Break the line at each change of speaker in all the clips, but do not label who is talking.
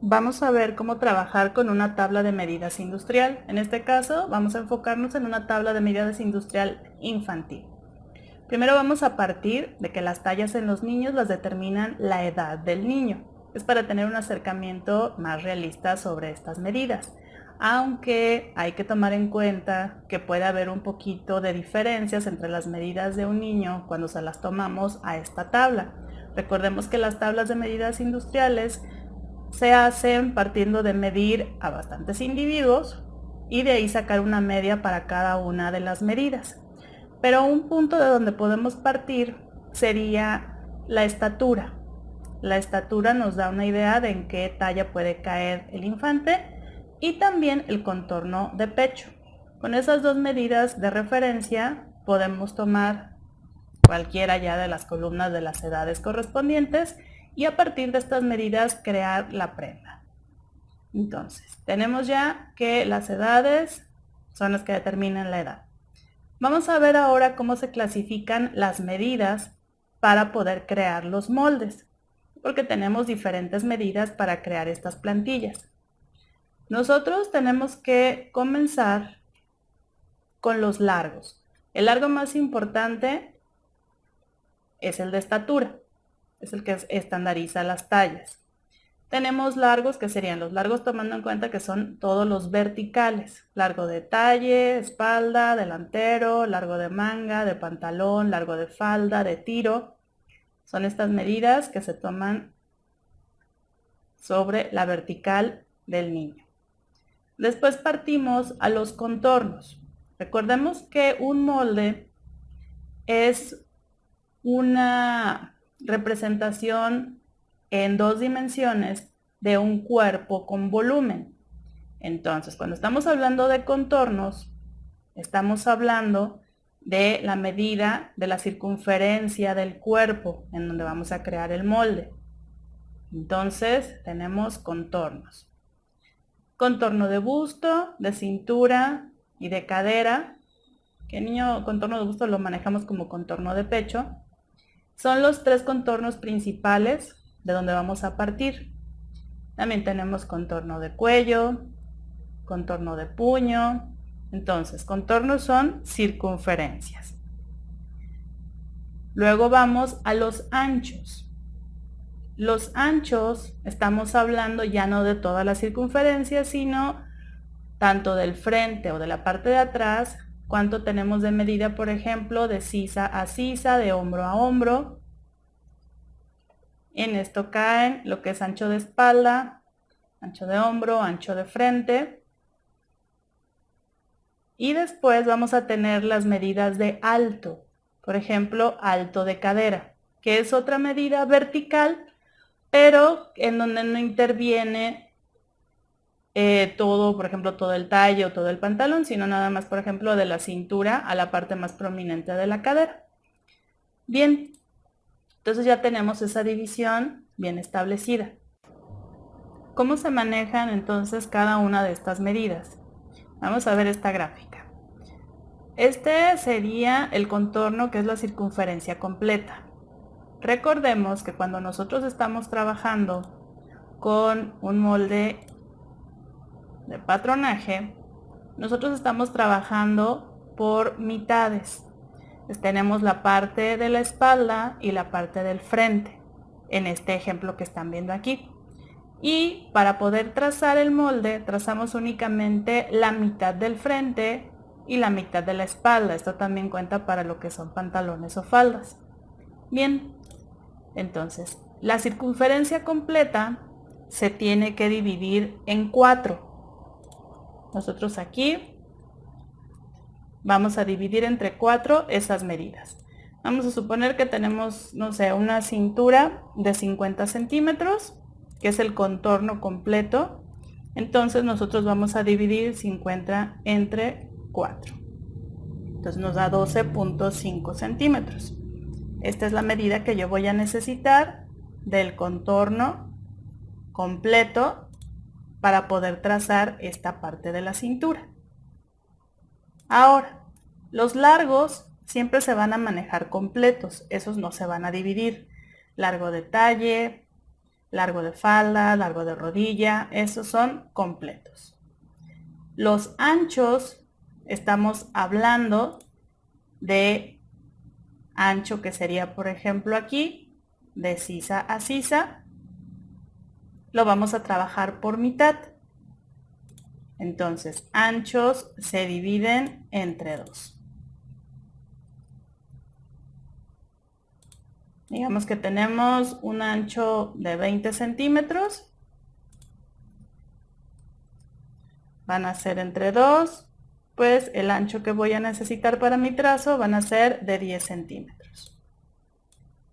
vamos a ver cómo trabajar con una tabla de medidas industrial. En este caso vamos a enfocarnos en una tabla de medidas industrial infantil. Primero vamos a partir de que las tallas en los niños las determinan la edad del niño. Es para tener un acercamiento más realista sobre estas medidas. Aunque hay que tomar en cuenta que puede haber un poquito de diferencias entre las medidas de un niño cuando se las tomamos a esta tabla. Recordemos que las tablas de medidas industriales se hacen partiendo de medir a bastantes individuos y de ahí sacar una media para cada una de las medidas. Pero un punto de donde podemos partir sería la estatura. La estatura nos da una idea de en qué talla puede caer el infante y también el contorno de pecho. Con esas dos medidas de referencia podemos tomar cualquiera ya de las columnas de las edades correspondientes y a partir de estas medidas crear la prenda. Entonces, tenemos ya que las edades son las que determinan la edad. Vamos a ver ahora cómo se clasifican las medidas para poder crear los moldes, porque tenemos diferentes medidas para crear estas plantillas. Nosotros tenemos que comenzar con los largos. El largo más importante es el de estatura, es el que estandariza las tallas. Tenemos largos que serían los largos tomando en cuenta que son todos los verticales. Largo de talle, espalda, delantero, largo de manga, de pantalón, largo de falda, de tiro. Son estas medidas que se toman sobre la vertical del niño. Después partimos a los contornos. Recordemos que un molde es una representación en dos dimensiones de un cuerpo con volumen. Entonces, cuando estamos hablando de contornos, estamos hablando de la medida de la circunferencia del cuerpo en donde vamos a crear el molde. Entonces, tenemos contornos. Contorno de busto, de cintura y de cadera, que niño contorno de busto lo manejamos como contorno de pecho. Son los tres contornos principales de donde vamos a partir. También tenemos contorno de cuello, contorno de puño. Entonces, contornos son circunferencias. Luego vamos a los anchos. Los anchos, estamos hablando ya no de toda la circunferencia, sino tanto del frente o de la parte de atrás, cuánto tenemos de medida, por ejemplo, de sisa a sisa, de hombro a hombro. En esto caen lo que es ancho de espalda, ancho de hombro, ancho de frente. Y después vamos a tener las medidas de alto. Por ejemplo, alto de cadera, que es otra medida vertical, pero en donde no interviene todo, por ejemplo, todo el tallo, todo el pantalón, sino nada más, por ejemplo, de la cintura a la parte más prominente de la cadera. Bien, entonces ya tenemos esa división bien establecida. ¿Cómo se manejan entonces cada una de estas medidas? Vamos a ver esta gráfica. Este sería el contorno, que es la circunferencia completa. Recordemos que cuando nosotros estamos trabajando con un molde de patronaje, nosotros estamos trabajando por mitades. Tenemos la parte de la espalda y la parte del frente, en este ejemplo que están viendo aquí. Y para poder trazar el molde, trazamos únicamente la mitad del frente y la mitad de la espalda. Esto también cuenta para lo que son pantalones o faldas. Bien, entonces, la circunferencia completa se tiene que dividir en 4. Nosotros aquí vamos a dividir entre 4 esas medidas. Vamos a suponer que tenemos, no sé, una cintura de 50 centímetros, que es el contorno completo. Entonces nosotros vamos a dividir 50 entre 4. Entonces nos da 12.5 centímetros. Esta es la medida que yo voy a necesitar del contorno completo para poder trazar esta parte de la cintura. Ahora, los largos siempre se van a manejar completos, esos no se van a dividir. Largo de talle, largo de falda, largo de rodilla, esos son completos. Los anchos, estamos hablando de ancho que sería, por ejemplo, aquí, de sisa a sisa, lo vamos a trabajar por mitad. Entonces, anchos se dividen entre 2. Digamos que tenemos un ancho de 20 centímetros. Van a ser entre 2, pues el ancho que voy a necesitar para mi trazo van a ser de 10 centímetros.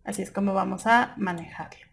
Así es como vamos a manejarlo.